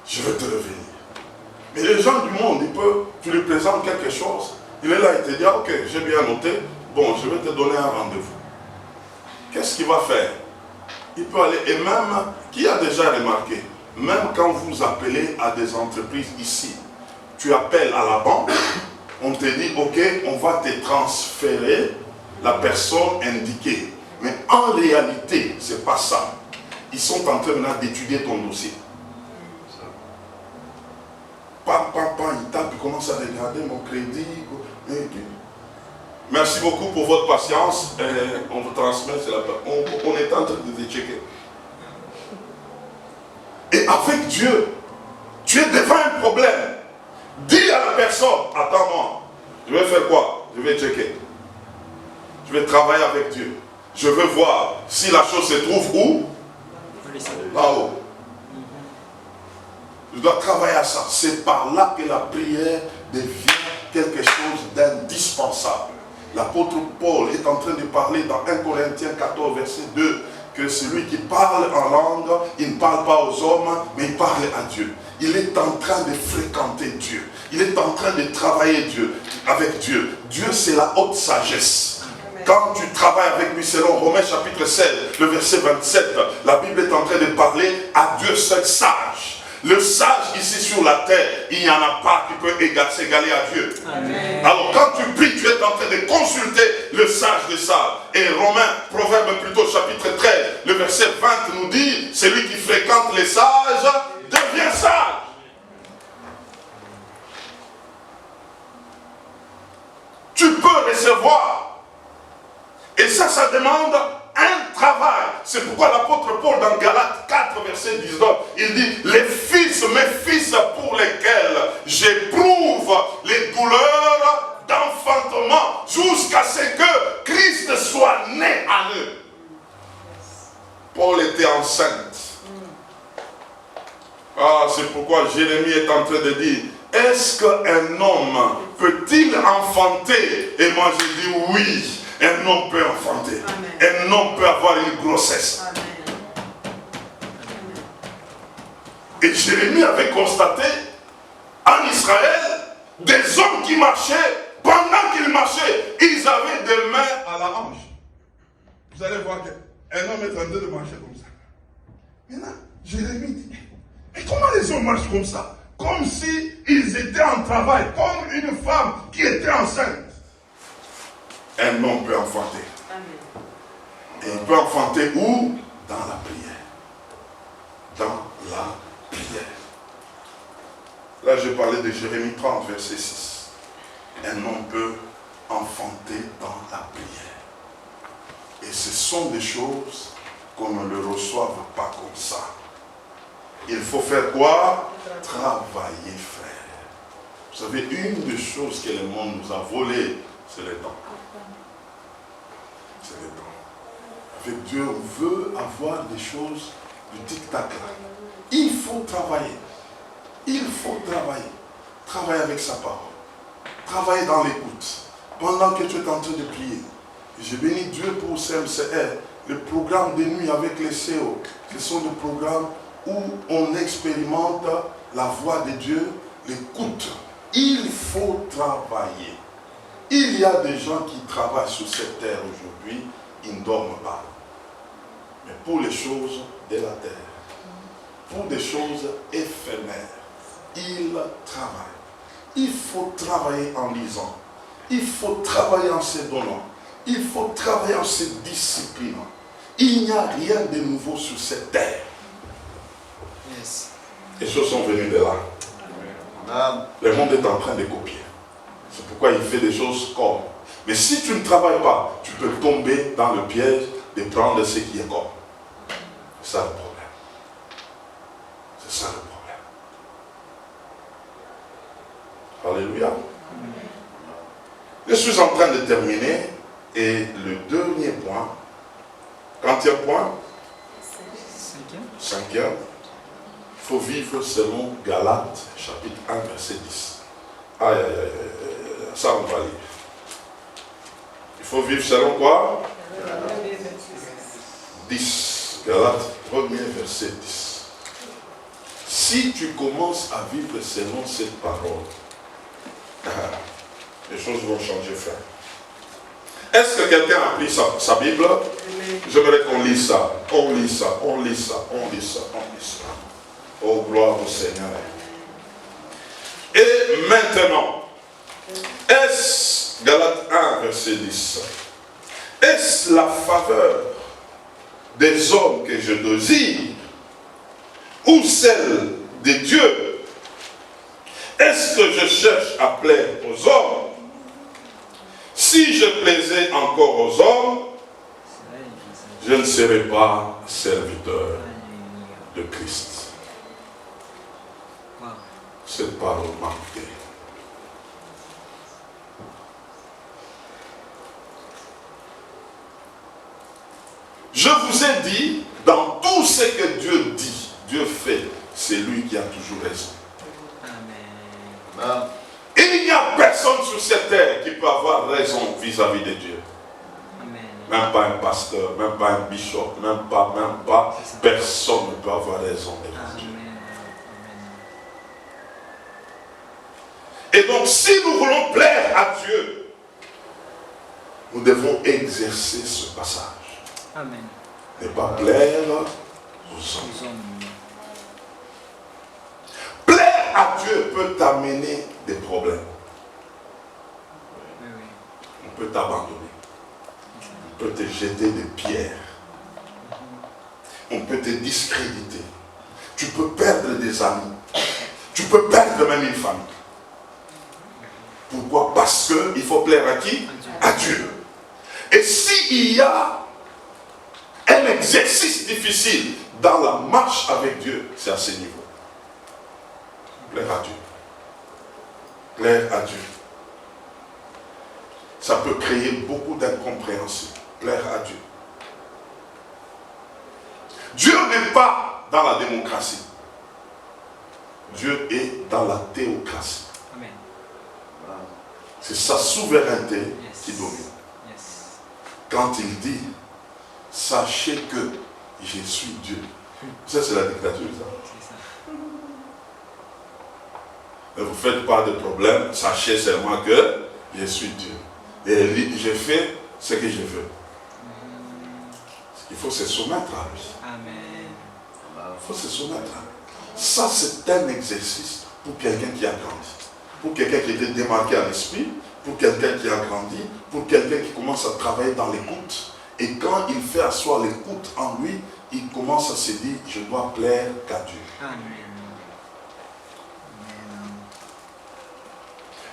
Speaker 1: Je vais te revenir. Mais les gens du monde, tu lui présentes quelque chose. Il est là, il te dit, ok, j'ai bien noté. Bon, je vais te donner un rendez-vous. Qu'est-ce qu'il va faire? Il peut aller, et même, qui a déjà remarqué, même quand vous appelez à des entreprises ici, tu appelles à la banque, on te dit, ok, on va te transférer la personne indiquée. Mais en réalité, ce n'est pas ça. Ils sont en train maintenant d'étudier ton dossier. Il tape, il commence à regarder mon crédit. Merci beaucoup pour votre patience. On vous transmet, on est en train de checker. Et avec Dieu, tu es devant un problème. Dis à la personne, attends-moi, je vais faire quoi? Je vais checker. Je vais travailler avec Dieu. Je veux voir si la chose se trouve où? Là-haut. Je dois travailler à ça. C'est par là que la prière devient quelque chose d'indispensable. L'apôtre Paul est en train de parler dans 1 Corinthiens 14, verset 2, que celui qui parle en langue, il ne parle pas aux hommes, mais il parle à Dieu. Il est en train de fréquenter Dieu. Il est en train de travailler avec Dieu. Dieu, c'est la haute sagesse. Quand tu travailles avec lui, selon Romains chapitre 16, le verset 27, la Bible est en train de parler à Dieu seul sage. Le sage ici sur la terre, il n'y en a pas qui peut s'égaler à Dieu. Amen. Alors quand tu pries, tu es en train de consulter le sage des sages. Et Romains, Proverbe plutôt chapitre 13, le verset 20 nous dit, celui qui fréquente les sages devient sage. Tu peux recevoir. Et ça demande un travail. C'est pourquoi l'apôtre Paul dans Galates 4, verset 19, il dit, les fils, mes fils pour lesquels j'éprouve les douleurs d'enfantement jusqu'à ce que Christ soit né en eux. Paul était enceinte. Ah, c'est pourquoi Jérémie est en train de dire, est-ce qu'un homme peut-il enfanter? Et moi je dis oui. Un homme peut enfanter. Amen. Un homme peut avoir une grossesse. Amen. Et Jérémie avait constaté en Israël des hommes qui marchaient. Pendant qu'ils marchaient, ils avaient des mains à la hanche. Vous allez voir qu'un homme est en train de marcher comme ça. Maintenant, Jérémie dit, mais comment les hommes marchent comme ça? Comme s'ils étaient en travail, comme une femme qui était enceinte. Un homme peut enfanter. Amen. Et il peut enfanter où? Dans la prière. Dans la prière. Là, je parlais de Jérémie 30, verset 6. Un homme peut enfanter dans la prière. Et ce sont des choses qu'on ne le reçoive pas comme ça. Il faut faire quoi? Travailler, frère. Vous savez, une des choses que le monde nous a volées, c'est le temps. C'est le temps. Avec Dieu, on veut avoir des choses du tic-tac là. Il faut travailler. Il faut travailler. Travailler avec sa parole. Travailler dans l'écoute. Pendant que tu es en train de prier. Je bénis Dieu pour CMCR. Le programme de nuit avec les CO. Ce sont des programmes où on expérimente la voix de Dieu, l'écoute. Il faut travailler. Il y a des gens qui travaillent sur cette terre aujourd'hui, ils ne dorment pas. Mais pour les choses de la terre, pour des choses éphémères, ils travaillent. Il faut travailler en lisant. Il faut travailler en se donnant. Il faut travailler en se disciplinant. Il n'y a rien de nouveau sur cette terre. Yes. Les choses sont venues de là. Amen. Le monde est en train de copier. C'est pourquoi il fait des choses comme. Mais si tu ne travailles pas, tu peux tomber dans le piège de prendre ce qui est comme. C'est ça le problème. C'est ça le problème. Alléluia. Je suis en train de terminer. Et le dernier point, quantième point? Cinquième. Il faut vivre selon Galates, chapitre 1, verset 10. Aïe, aïe, aïe, ça on va lire. Il faut vivre selon quoi? 10. Galates 1er verset 10. Si tu commences à vivre selon cette parole, les choses vont changer, frère. Est-ce que quelqu'un a pris sa Bible? J'aimerais qu'on lise ça. On lit ça, on lit ça, on lit ça, on lit ça. Oh, gloire au Seigneur. Et maintenant, est-ce, Galates 1, verset 10, est-ce la faveur des hommes que je désire ou celle de Dieu? Est-ce que je cherche à plaire aux hommes? Si je plaisais encore aux hommes, je ne serais pas serviteur de Christ. Cette parole m'a coûté. Je vous ai dit, dans tout ce que Dieu dit, Dieu fait, c'est lui qui a toujours raison.
Speaker 2: Amen.
Speaker 1: Il n'y a personne sur cette terre qui peut avoir raison vis-à-vis de Dieu.
Speaker 3: Amen.
Speaker 1: Même pas un pasteur, même pas un bishop, même pas, personne ne peut avoir raison devant Dieu. Et donc, si nous voulons plaire à Dieu, nous devons exercer ce passage.
Speaker 3: Amen.
Speaker 1: Ne pas plaire aux hommes. Plaire à Dieu peut t'amener des problèmes. On peut t'abandonner. On peut te jeter des pierres. On peut te discréditer. Tu peux perdre des amis. Tu peux perdre même une famille. Pourquoi? Parce qu'il faut plaire à qui? À Dieu. Et s'il y a un exercice difficile dans la marche avec Dieu, c'est à ce niveau. Plaire à Dieu. Plaire à Dieu. Ça peut créer beaucoup d'incompréhension. Plaire à Dieu. Dieu n'est pas dans la démocratie. Dieu est dans la théocratie.
Speaker 3: Amen.
Speaker 1: C'est sa souveraineté qui domine.
Speaker 3: Yes.
Speaker 1: Quand il dit, sachez que je suis Dieu. Ça, c'est la dictature, ça.
Speaker 3: C'est ça.
Speaker 1: Ne vous faites pas de problème, sachez seulement que je suis Dieu. Et je fais ce que je veux. Il faut se soumettre à lui.
Speaker 3: Amen.
Speaker 1: Il faut se soumettre à lui. Ça, c'est un exercice pour quelqu'un qui a grandi. Pour quelqu'un qui était démarqué à l'esprit, pour quelqu'un qui a grandi, pour quelqu'un qui commence à travailler dans l'écoute. Et quand il fait asseoir l'écoute en lui, il commence à se dire, je dois plaire qu'à Dieu.
Speaker 3: Amen.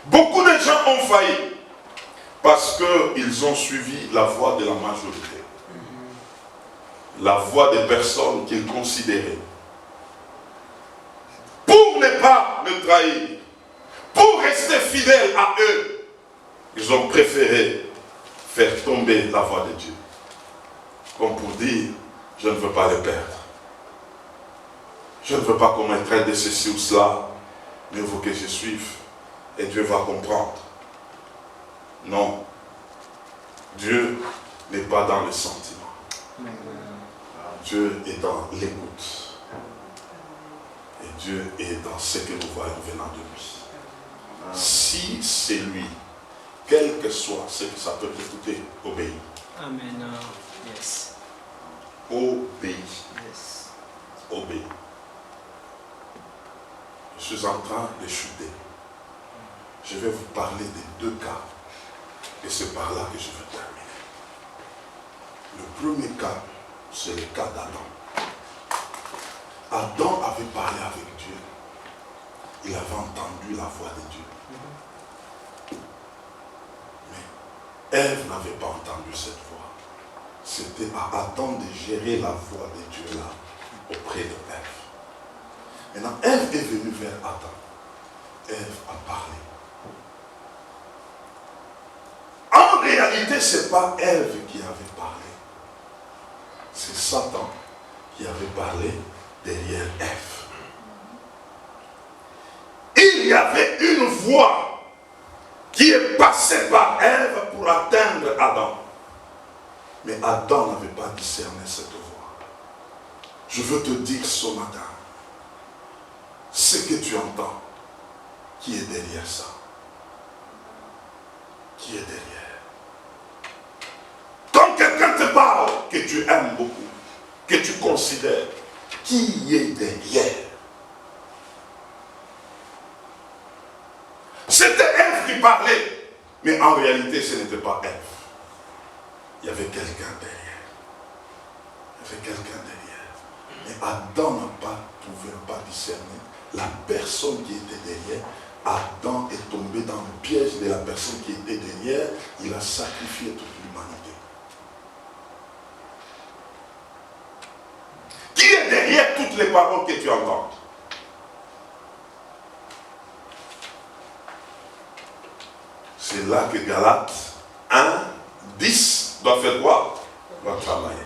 Speaker 1: Beaucoup de gens ont failli parce qu'ils ont suivi la voie de la majorité. La voie des personnes qu'ils considéraient. Pour ne pas le trahir, pour rester fidèles à eux, ils ont préféré faire tomber la voie de Dieu. Comme pour dire, je ne veux pas les perdre. Je ne veux pas qu'on me traite de ceci ou cela. Mieux vaut que je suive. Et Dieu va comprendre. Non. Dieu n'est pas dans le sentiment. Dieu est dans l'écoute. Et Dieu est dans ce que nous voyons venant de lui. Si c'est lui, quel que soit ce que ça peut te coûter, obéis.
Speaker 3: Amen. Yes.
Speaker 1: Obéis.
Speaker 3: Yes.
Speaker 1: Obéis. Je suis en train de chuter. Je vais vous parler des deux cas. Et c'est par là que je vais terminer. Le premier cas, c'est le cas d'Adam. Adam avait parlé avec Dieu. Il avait entendu la voix de Dieu. Mais Ève n'avait pas entendu cette voix. C'était à Adam de gérer la voix de Dieu là, auprès de Ève. Maintenant, Ève est venue vers Adam. Ève a parlé. En réalité, ce n'est pas Ève qui avait parlé. C'est Satan qui avait parlé derrière Ève. Il y avait une voix qui est passée par Ève pour atteindre Adam. Mais Adam n'avait pas discerné cette voie. Je veux te dire ce matin, ce que tu entends, qui est derrière ça? Qui est derrière? Quand quelqu'un te parle, que tu aimes beaucoup, que tu considères, qui est derrière? C'était Ève qui parlait, mais en réalité ce n'était pas Ève. Il y avait quelqu'un derrière. Il y avait quelqu'un derrière. Mais Adam ne pouvait pas discerner la personne qui était derrière. Adam est tombé dans le piège de la personne qui était derrière. Il a sacrifié toute l'humanité. Qui est derrière toutes les paroles que tu entends? C'est là que Galates 1, 10 doit faire quoi? Doit travailler.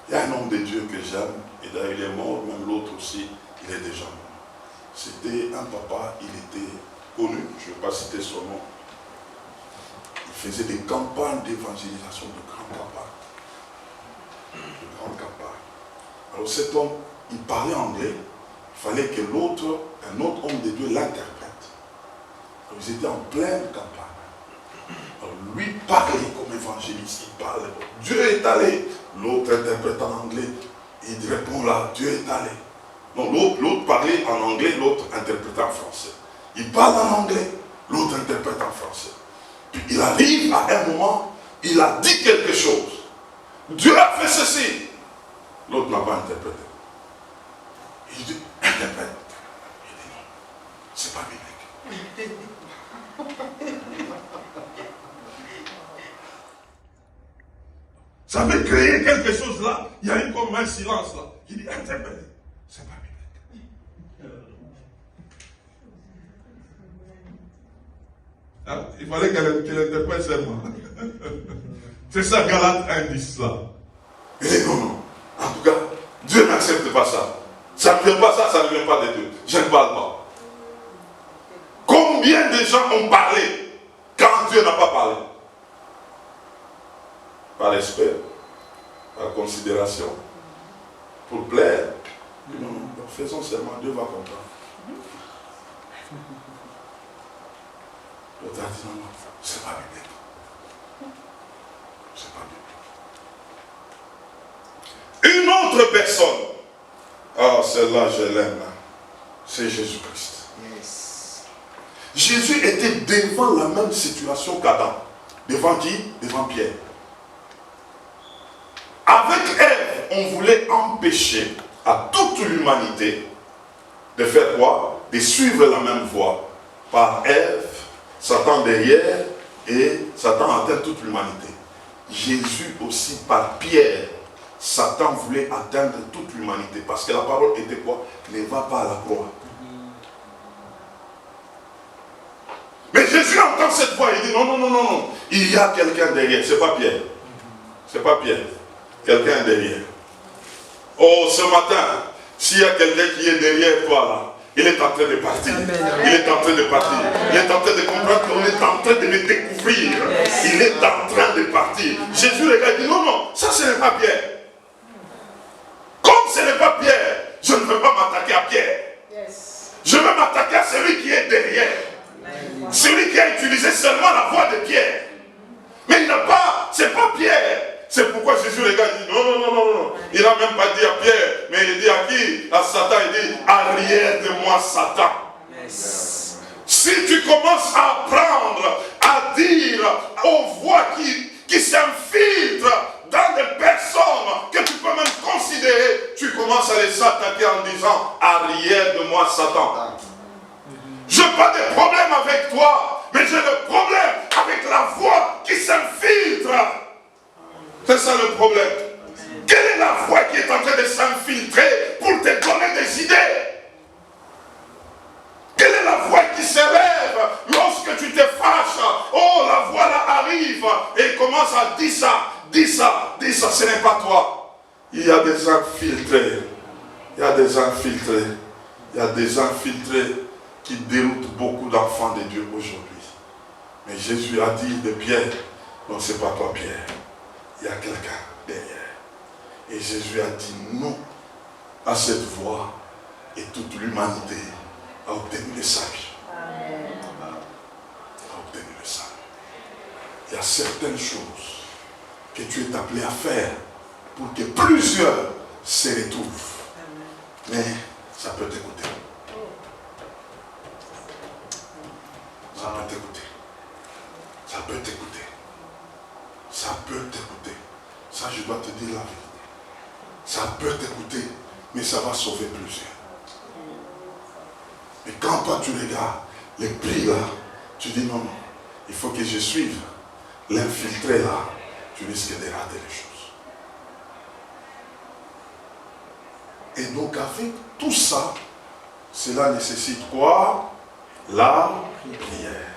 Speaker 1: Il y a un homme de Dieu que j'aime, et d'ailleurs il est mort, même l'autre aussi, il est déjà mort. C'était un papa, il était connu, je ne vais pas citer son nom. Il faisait des campagnes d'évangélisation de grands papas. De grandes campagnes. Alors cet homme, il parlait anglais, il fallait que l'autre, un autre homme de Dieu l'interprète. Ils étaient en pleine campagne. Alors lui parlait comme évangéliste, il parle. Dieu est allé. L'autre interprète en anglais. Il répond là, Dieu est allé. Non, l'autre parlait en anglais, l'autre interprétait en français. Il parle en anglais, l'autre interprète en français. Puis il arrive à un moment, il a dit quelque chose. Dieu a fait ceci. L'autre n'a pas interprété. Il dit, interprète. Il dit non, c'est pas biblique. Ça avait créé quelque chose là. Il y a eu comme un silence là. Il dit, interprète. C'est pas biblique. Hein? Il fallait qu'elle interprète seulement. C'est ça, Galates 1:10 là. Il dit non, non. En tout cas, Dieu n'accepte pas ça. Ça ne vient pas ça, ça ne vient pas de Dieu. Je ne parle pas. Combien de gens ont parlé quand Dieu n'a pas parlé? Par respect, par considération, pour plaire. Non, non, faisons seulement, Dieu va comprendre. L'autre a dit non, non, c'est pas biblique. C'est pas biblique. Une autre personne, ah celle-là je l'aime, c'est Jésus-Christ.
Speaker 3: Yes.
Speaker 1: Jésus était devant la même situation qu'Adam. Devant qui? Devant Pierre. Avec Ève, on voulait empêcher à toute l'humanité de faire quoi? De suivre la même voie. Par Ève, Satan derrière, et Satan atteint toute l'humanité. Jésus aussi, par Pierre, Satan voulait atteindre toute l'humanité. Parce que la parole était quoi? Ne va pas à la croix. Mais Jésus entend cette voix, il dit non, non, non, non, non. Il y a quelqu'un derrière, c'est pas Pierre. C'est pas Pierre. Quelqu'un derrière. Oh, ce matin, s'il y a quelqu'un qui est derrière toi là, il est en train de partir. Il est en train de partir. Il est en train de comprendre qu'on est en train de le découvrir. Il est en train de partir. Jésus regarde et dit non, non, ça ce n'est pas Pierre. Comme ce n'est pas Pierre, je ne veux pas m'attaquer à Pierre. Je veux m'attaquer à celui qui est derrière. Celui qui a utilisé seulement la voix de Pierre. Mais il n'a pas, c'est pas Pierre. C'est pourquoi Jésus regarde et dit non, non, non, non, non. Il n'a même pas dit à Pierre, mais il dit à qui? À Satan, il dit arrière de moi Satan.
Speaker 3: Yes.
Speaker 1: Si tu commences à apprendre à dire aux voix qui s'infiltrent dans des personnes que tu peux même considérer, tu commences à les attaquer en disant arrière de moi Satan. Je n'ai pas de problème avec toi, mais j'ai le problème avec la voix qui s'infiltre. C'est ça le problème. Quelle est la voix qui est en train de s'infiltrer pour te donner des idées? Quelle est la voix qui s'élève lorsque tu te fâches? Oh, la voix là arrive et commence à dire ça, dis ça, dis ça, ce n'est pas toi. Il y a des infiltrés. Il y a des infiltrés. Il y a des infiltrés qui déroutent beaucoup d'enfants de Dieu aujourd'hui. Mais Jésus a dit de Pierre, non, ce n'est pas toi Pierre, il y a quelqu'un derrière. Et Jésus a dit non à cette voie et toute l'humanité a obtenu le salut. A obtenu le salut. Il y a certaines choses que tu es appelé à faire pour que plusieurs se retrouvent. Mais ça peut t'écouter. Ça peut t'écouter. Ça peut t'écouter. Ça peut t'écouter. Ça, je dois te dire la vérité. Ça peut t'écouter, mais ça va sauver plusieurs. Mais quand toi tu regardes les prix là, tu dis non, non, il faut que je suive l'infiltré là, tu risques de rater les choses. Et donc avec tout ça, cela nécessite quoi? La prière.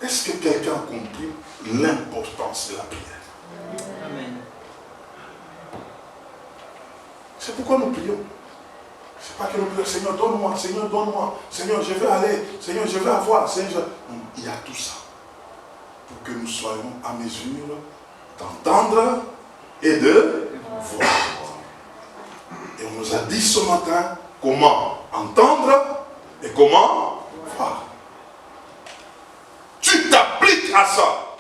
Speaker 1: Est-ce que quelqu'un a compris l'importance de la prière?
Speaker 3: Amen.
Speaker 1: C'est pourquoi nous prions. C'est pas que nous prions, Seigneur, donne-moi, Seigneur, donne-moi, Seigneur, je vais aller, Seigneur, je vais avoir, Seigneur. Non, il y a tout ça pour que nous soyons à mesure d'entendre et de voir. Et on nous a dit ce matin comment entendre et comment voir. Tu t'appliques à ça,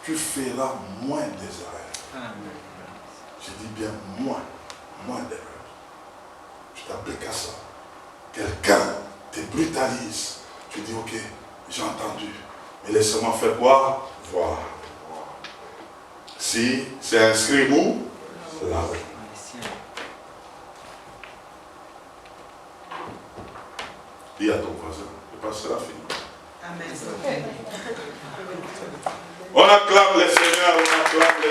Speaker 1: tu feras moins des erreurs.
Speaker 3: Amen.
Speaker 1: Je dis bien moins d'erreurs. Tu t'appliques à ça. Quelqu'un te brutalise. Tu dis, ok, j'ai entendu. Mais laissez-moi faire quoi? Voir. Si c'est inscrit où? Là-haut. Dis à ton voisin, le pasteur a fini.
Speaker 3: Amen.
Speaker 1: On acclame le Seigneur, on acclame le